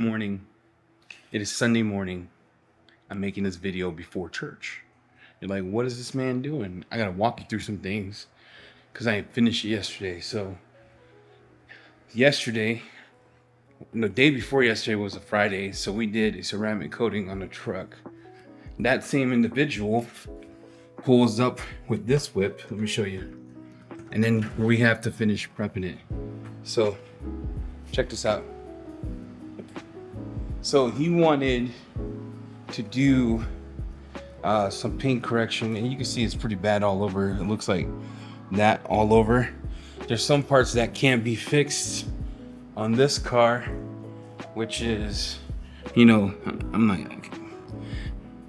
Morning. It is Sunday morning. I'm making this video before church. You're like, what is this man doing? I gotta walk you through some things because I ain't finished it yesterday. So yesterday, the day before yesterday was a Friday, so we did a ceramic coating on the truck. That same individual pulls up with this whip. Let me show you. And then we have to finish prepping it. So check this out. So he wanted to do some paint correction, and you can see it's pretty bad all over. It looks like that all over. There's some parts that can't be fixed on this car, which is, I'm like,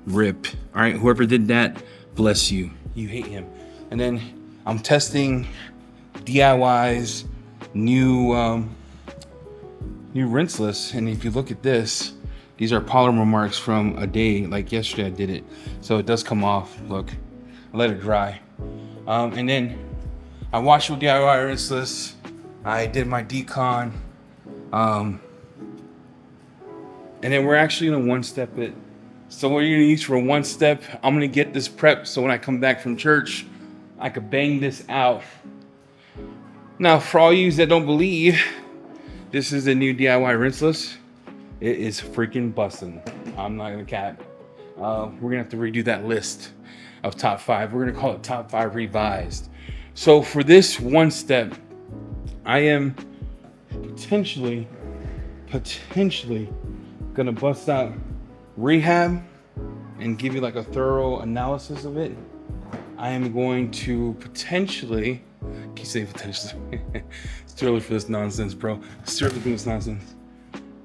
rip. All right, whoever did that, bless you. You hate him. And then I'm testing DIY's new rinseless, and if you look at this, these are polymer marks from a day, like yesterday I did it, so it does come off. Look, I let it dry, and then I washed with DIY rinseless. I did my decon, and then we're actually gonna one step it. So what you're gonna use for one step, I'm gonna get this prepped so when I come back from church, I could bang this out. Now, for all you that don't believe, this is the new DIY rinseless. It is freaking busting. I'm not gonna cap. We're gonna have to redo that list of top 5. We're gonna call it top 5 revised. So for this one step, I am potentially gonna bust out rehab and give you like a thorough analysis of it. I am going to potentially, can you say potentially? It's too early for this nonsense, bro. It's too early for this nonsense.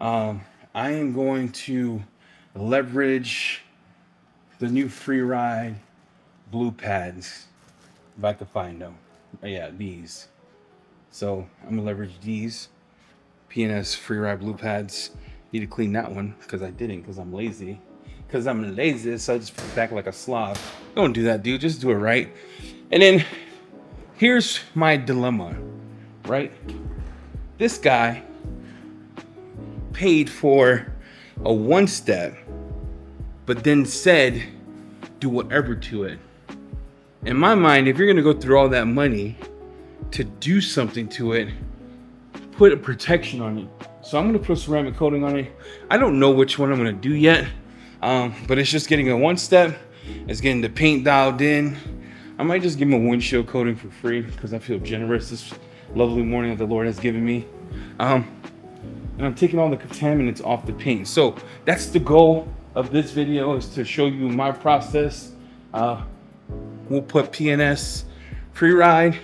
I am going to leverage the new free ride blue pads, if I could find them. Yeah, these. So I'm gonna leverage these P&S free ride blue pads. Need to clean that one because I didn't, because I'm lazy. Because I'm lazy, so I just put it back like a slob. Don't do that, dude. Just do it right. And then here's my dilemma, right? This guy paid for a one step, but then said, do whatever to it. In my mind, if you're gonna go through all that money to do something to it, put a protection on it. So I'm gonna put ceramic coating on it. I don't know which one I'm gonna do yet, but it's just getting a one step. It's getting the paint dialed in. I might just give him a windshield coating for free because I feel generous this lovely morning that the Lord has given me. And I'm taking all the contaminants off the paint. So that's the goal of this video, is to show you my process. We'll put P&S free ride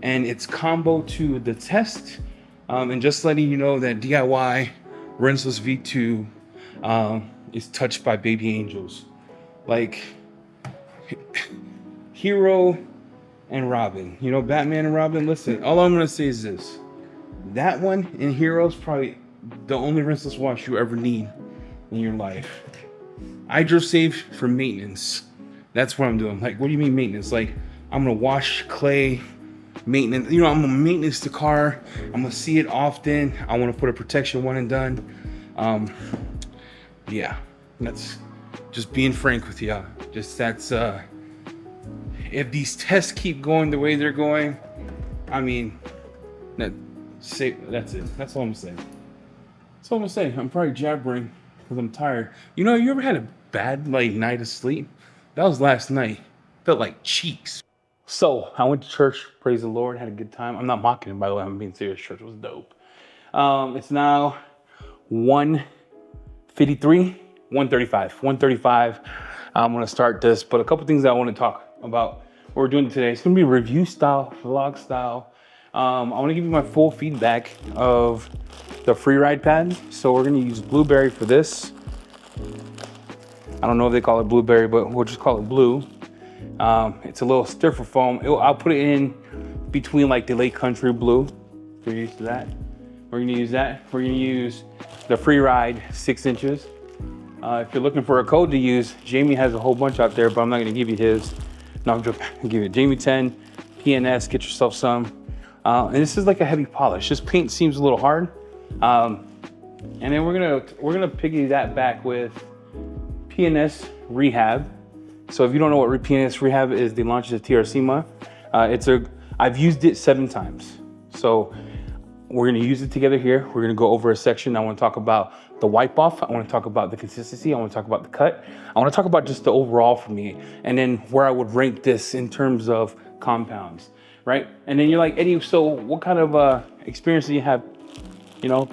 and its combo to the test. And just letting you know that DIY rinseless V2 is touched by baby angels. Like Hero and Robin, Batman and Robin. Listen, all I'm gonna say is this: that one in Hero's probably the only rinseless wash you ever need in your life. HydroSafe for maintenance. That's what I'm doing. Like, what do you mean maintenance? Like, I'm gonna wash clay, maintenance. I'm gonna maintenance the car. I'm gonna see it often. I want to put a protection one and done. Yeah, that's just being frank with y'all. That's if these tests keep going the way they're going, that's it. That's all I'm saying. That's all I'm saying. I'm probably jabbering because I'm tired. You ever had a bad night of sleep? That was last night. Felt like cheeks. So I went to church. Praise the Lord. Had a good time. I'm not mocking him, by the way. I'm being serious. Church was dope. It's now 1:35. I'm gonna start this, but a couple things I want to talk about. What we're doing today. It's gonna be review style, vlog style. I want to give you my full feedback of the free ride pad. So we're gonna use blueberry for this. I don't know if they call it blueberry, but we'll just call it blue. It's a little stiffer foam. I'll put it in between the Lake Country blue. If you're used to that. We're gonna use that. We're gonna use the free ride 6 inches. If you're looking for a code to use, Jamie has a whole bunch out there, but I'm not gonna give you his. No, I'm joking. I'll give you Jamie 10, P&S, get yourself some. And this is like a heavy polish. This paint seems a little hard. And then we're gonna piggy that back with P&S Rehab. So if you don't know what P&S Rehab is, they launched the TRCMA. I've used it 7 times. So we're gonna use it together here. We're gonna go over a section. I wanna talk about the wipe off. I wanna talk about the consistency. I wanna talk about the cut. I wanna talk about just the overall for me. And then where I would rank this in terms of compounds, right? And then you're like, Eddie, so what kind of experience do you have,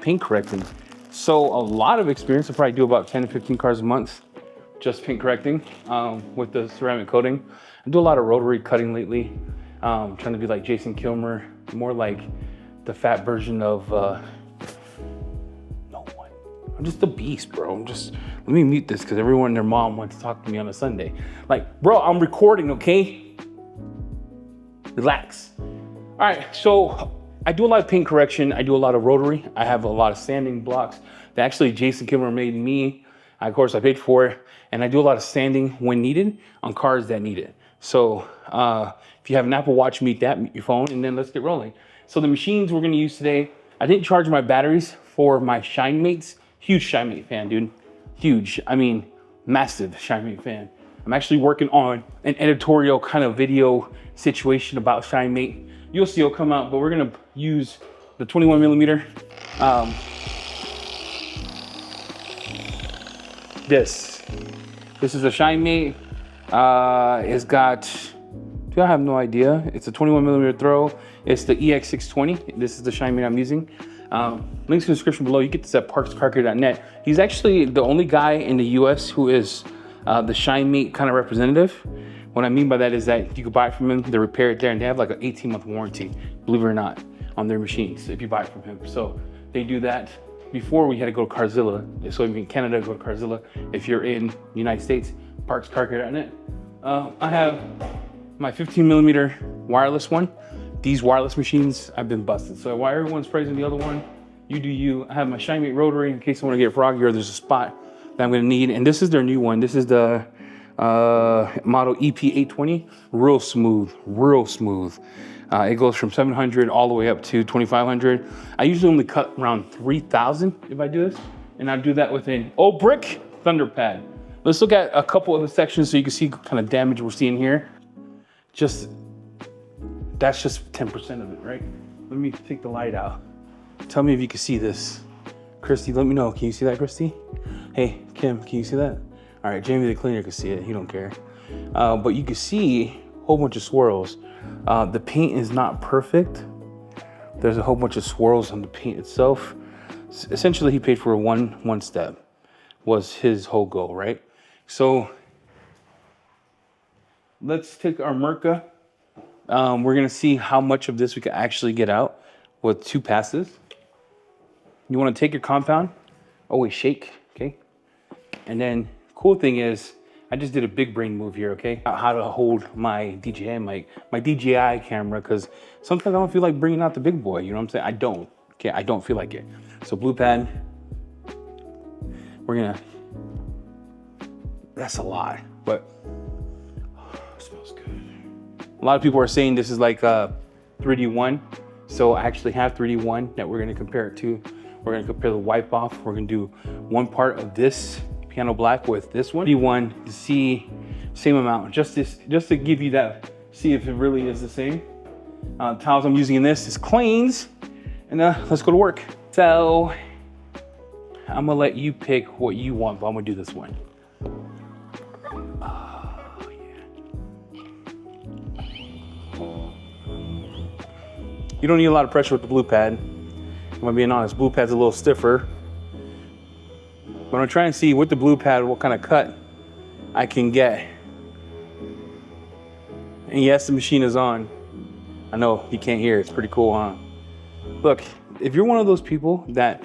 paint correcting? So a lot of experience. I probably do about 10 to 15 cars a month, just paint correcting with the ceramic coating. I do a lot of rotary cutting lately. Trying to be like Jason Kilmer, more like the fat version of no one. I'm just a beast, bro. Let me mute this because everyone and their mom wants to talk to me on a Sunday. Like, bro, I'm recording, okay? Relax. All right, so I do a lot of paint correction. I do a lot of rotary. I have a lot of sanding blocks that actually Jason Kilmer made me. Of course, I paid for it. And I do a lot of sanding when needed on cars that need it. So if you have an Apple Watch, mute your phone, and then let's get rolling. So the machines we're gonna use today, I didn't charge my batteries for my ShineMates. Huge ShineMate fan, dude. Huge, I mean, massive ShineMate fan. I'm actually working on an editorial kind of video situation about ShineMate. You'll see it'll come out, but we're gonna use the 21 millimeter. This is a ShineMate. It's got, I have no idea. It's a 21 millimeter throw. It's the EX620. This is the ShineMate I'm using. Links in the description below. You get this at parkscarcare.net. He's actually the only guy in the US who is the ShineMate kind of representative. What I mean by that is that you can buy it from him, they repair it there, and they have like an 18-month warranty, believe it or not, on their machines if you buy it from him. So they do that. Before we had to go to Carzilla. So if you're in Canada, go to Carzilla. If you're in the United States, parkscarcare.net. I have my 15 millimeter wireless one. These wireless machines, I've been busted. So while everyone's praising the other one, you do you. I have my ShineMate rotary in case I want to get froggy or there's a spot that I'm gonna need. And this is their new one. This is the model EP820. Real smooth, real smooth. It goes from 700 all the way up to 2,500. I usually only cut around 3,000 if I do this. And I do that with an old brick thunder pad. Let's look at a couple of the sections so you can see kind of damage we're seeing here. That's just 10% of it, right? Let me take the light out. Tell me if you can see this. Christy, let me know. Can you see that, Christy? Hey, Kim, can you see that? All right, Jamie the cleaner can see it. He don't care. But you can see a whole bunch of swirls. The paint is not perfect. There's a whole bunch of swirls on the paint itself. Essentially, he paid for one step. Was his whole goal, right? So let's take our Merca. We're gonna see how much of this we can actually get out with 2 passes. You wanna take your compound, always shake, okay? And then cool thing is, I just did a big brain move here, okay? How to hold my DJI mic, my DJI camera, because sometimes I don't feel like bringing out the big boy, you know what I'm saying? I don't, okay? I don't feel like it. So blue pad, that's a lot, but it smells good. A lot of people are saying this is like 3D1. So I actually have 3D1 that we're gonna compare it to. We're gonna compare the wipe off. We're gonna do one part of this piano black with this one. 3D1 to see same amount, just to give you that, see if it really is the same. Towels I'm using in this is Cleans, and let's go to work. So I'm gonna let you pick what you want, but I'm gonna do this one. Oh, yeah. You don't need a lot of pressure with the blue pad. If I'm being honest, blue pad's a little stiffer. But I'm gonna try and see with the blue pad what kind of cut I can get. And yes, the machine is on. I know you can't hear, it's pretty cool, huh? Look, if you're one of those people that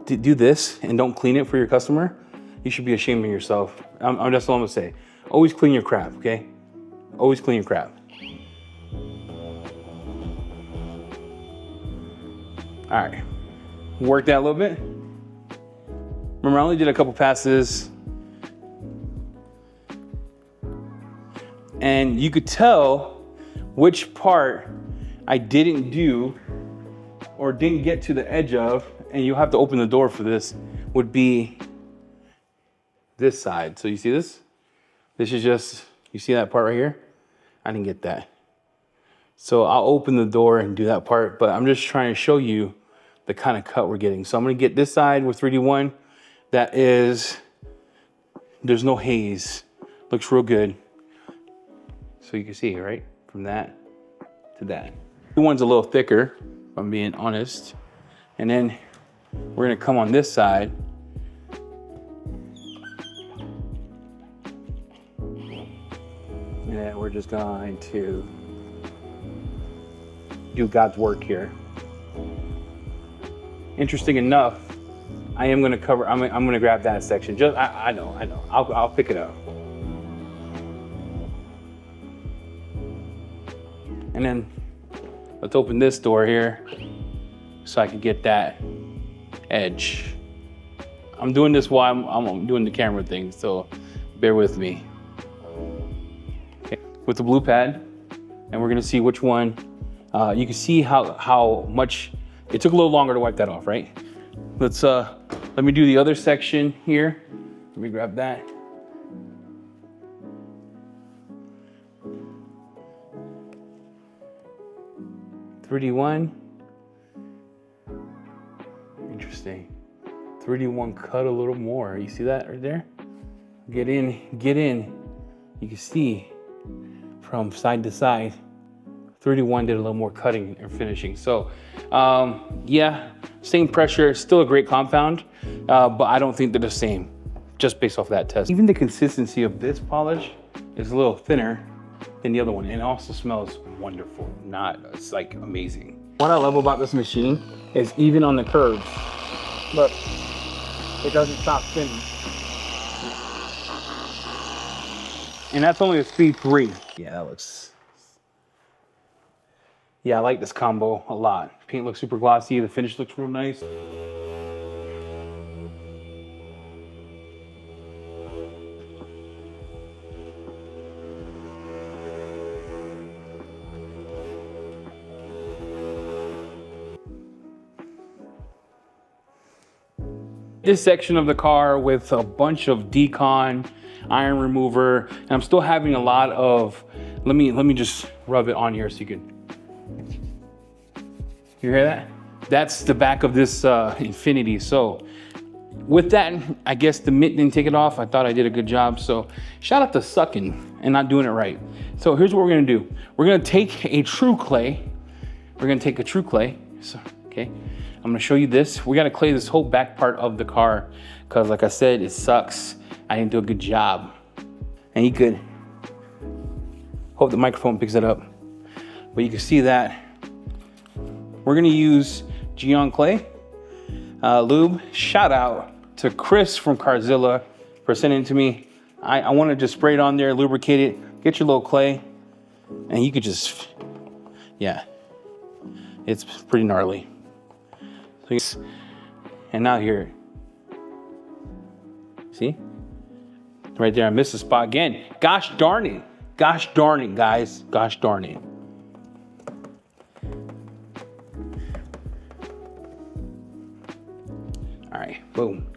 do this and don't clean it for your customer, you should be ashamed of yourself. That's all I'm gonna say. Always clean your crap, okay? Always clean your crap. All right, work that a little bit. Remember, I only did a couple passes. And you could tell which part I didn't do or didn't get to the edge of, and you'll have to open the door for this. would be this side. So you see this? This is just, you see that part right here? I didn't get that. So I'll open the door and do that part, but I'm just trying to show you the kind of cut we're getting. So I'm gonna get this side with 3D1. That is, there's no haze. Looks real good. So you can see, right? From that to that. The one's a little thicker, if I'm being honest. And then we're gonna come on this side. And then we're just going to do God's work here. Interesting enough, I am gonna cover, I'm gonna grab that section. Just, I know. I'll pick it up. And then let's open this door here so I can get that edge. I'm doing this while I'm doing the camera thing, so bear with me. Okay. With the blue pad, and we're gonna see which one. You can see how much, it took a little longer to wipe that off, right? Let me do the other section here. Let me grab that. .3D1. Interesting. 3D1 cut a little more. You see that right there? Get in. You can see from side to side. 3D1 did a little more cutting and finishing. So yeah, same pressure, still a great compound, but I don't think they're the same just based off that test. Even the consistency of this polish is a little thinner than the other one, and it also smells wonderful. It's like amazing. What I love about this machine is even on the curves, look, it doesn't stop spinning. And that's only a speed 3. Yeah, that looks, yeah, I like this combo a lot. Paint looks super glossy, the finish looks real nice. This section of the car with a bunch of decon, iron remover, and I'm still having a lot of, let me just rub it on here so you can, you hear that? That's the back of this Infinity. So with that, I guess the mitt didn't take it off. I thought I did a good job. So shout out to sucking and not doing it right. So here's what we're gonna do. We're gonna take a true clay. So, okay. I'm gonna show you this. We gotta clay this whole back part of the car because like I said, it sucks. I didn't do a good job. And you could, hope the microphone picks it up. But you can see that. We're gonna use Geon Clay lube. Shout out to Chris from Carzilla for sending it to me. I wanna just spray it on there, lubricate it, get your little clay, and you could just, yeah, it's pretty gnarly. And now here, see? Right there, I missed the spot again. Gosh darn it, guys, gosh darn it. All right, boom.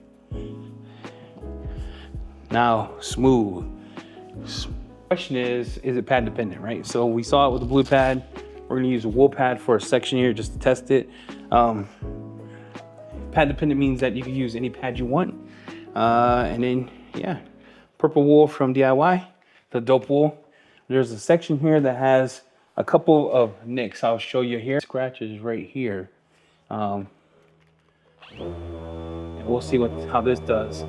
Now, smooth. Question is it pad dependent, right? So we saw it with the blue pad. We're gonna use a wool pad for a section here just to test it. Pad dependent means that you can use any pad you want. And then, yeah, purple wool from DIY, the dope wool. There's a section here that has a couple of nicks. I'll show you here. Scratches right here. And we'll see how this does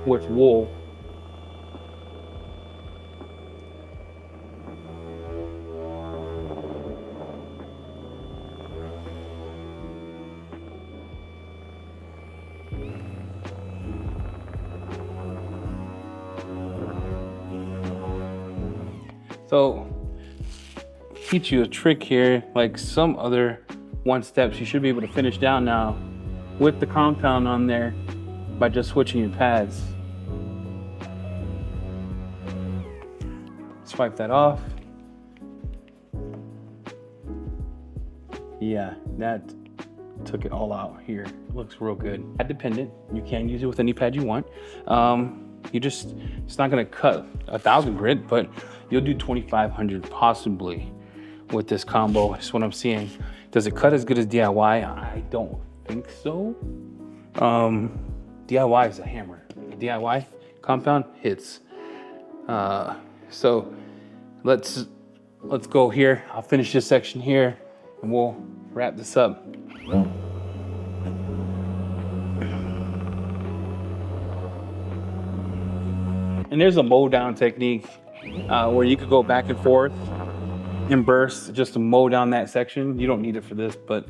with wool. So, teach you a trick here, like some other one steps, you should be able to finish down now with the compound on there by just switching your pads. Swipe that off. Yeah, that took it all out here. It looks real good. Pad dependent. You can use it with any pad you want. It's not gonna cut 1,000 grit, but you'll do 2,500 possibly with this combo. That's what I'm seeing. Does it cut as good as DIY? I don't think so. DIY is a hammer. DIY compound hits. So let's go here. I'll finish this section here and we'll wrap this up. And there's a mow down technique where you could go back and forth in bursts just to mow down that section. You don't need it for this, but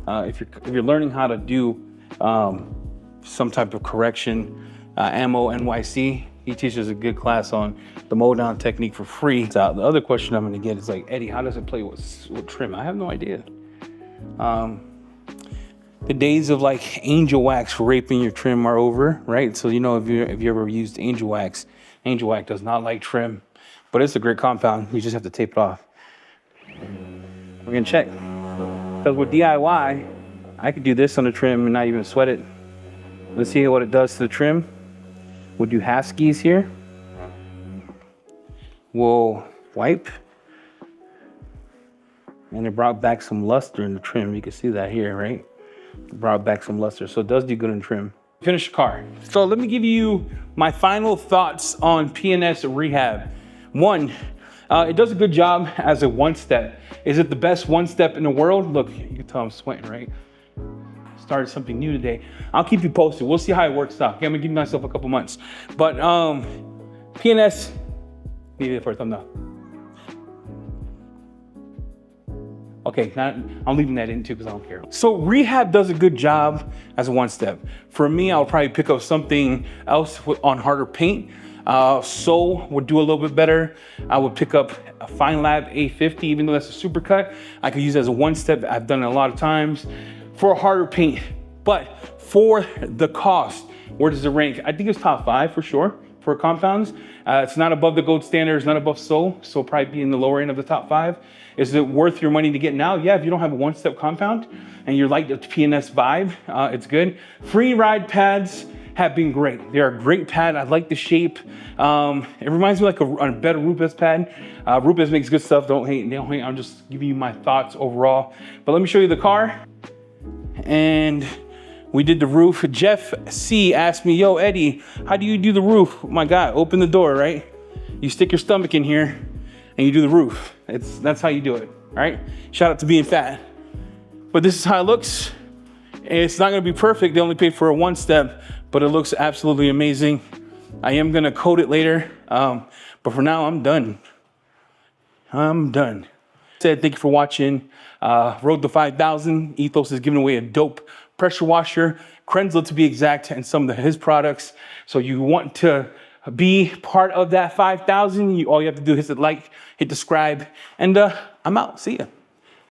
if you're learning how to do some type of correction, Ammo NYC, he teaches a good class on the mow down technique for free. So the other question I'm gonna get is like, Eddie, how does it play with trim? I have no idea. The days of like angel wax raping your trim are over, right? So you know, if you ever used angel wax does not like trim, but it's a great compound. You just have to tape it off. We're gonna check. Because with DIY, I could do this on the trim and not even sweat it. Let's see what it does to the trim. We'll do Haskies here. We'll wipe. And it brought back some luster in the trim. You can see that here, right? It brought back some luster. So it does do good in trim. Finish the car. So let me give you my final thoughts on P&S Rehab. One, it does a good job as a one-step. Is it the best one-step in the world? Look, you can tell I'm sweating, right? Started something new today. I'll keep you posted. We'll see how it works out. Okay, I'm gonna give myself a couple months. But P&S, leave it for a thumbnail. Okay, I'm leaving that in too because I don't care. So Rehab does a good job as a one-step. For me, I'll probably pick up something else on harder paint. Soul would do a little bit better. I would pick up a Fine Lab A50, even though that's a super cut. I could use it as a one-step. I've done it a lot of times for a harder paint. But for the cost, where does it rank? I think it's top 5 for sure for compounds. It's not above the gold standard, it's not above Soul, so probably be in the lower end of the top 5. Is it worth your money to get now? Yeah, if you don't have a one-step compound and you like the P&S vibe, it's good. Free ride pads have been great. They're a great pad. I like the shape. It reminds me like a better Rupes pad. Rupes makes good stuff. Don't hate. I'm just giving you my thoughts overall. But let me show you the car. And we did the roof. Jeff C asked me, yo, Eddie, how do you do the roof? My God, open the door, right? You stick your stomach in here and you do the roof. That's how you do it, all right? Shout out to being fat. But this is how it looks. It's not gonna be perfect. They only paid for a one-step, but it looks absolutely amazing. I am gonna coat it later, but for now, I'm done. Thank you for watching. Road to 5,000. Ethos is giving away a dope pressure washer, Krenzler to be exact, and some of his products. So you want to be part of that 5,000, all you have to do is hit the like, hit the subscribe, and I'm out. See ya.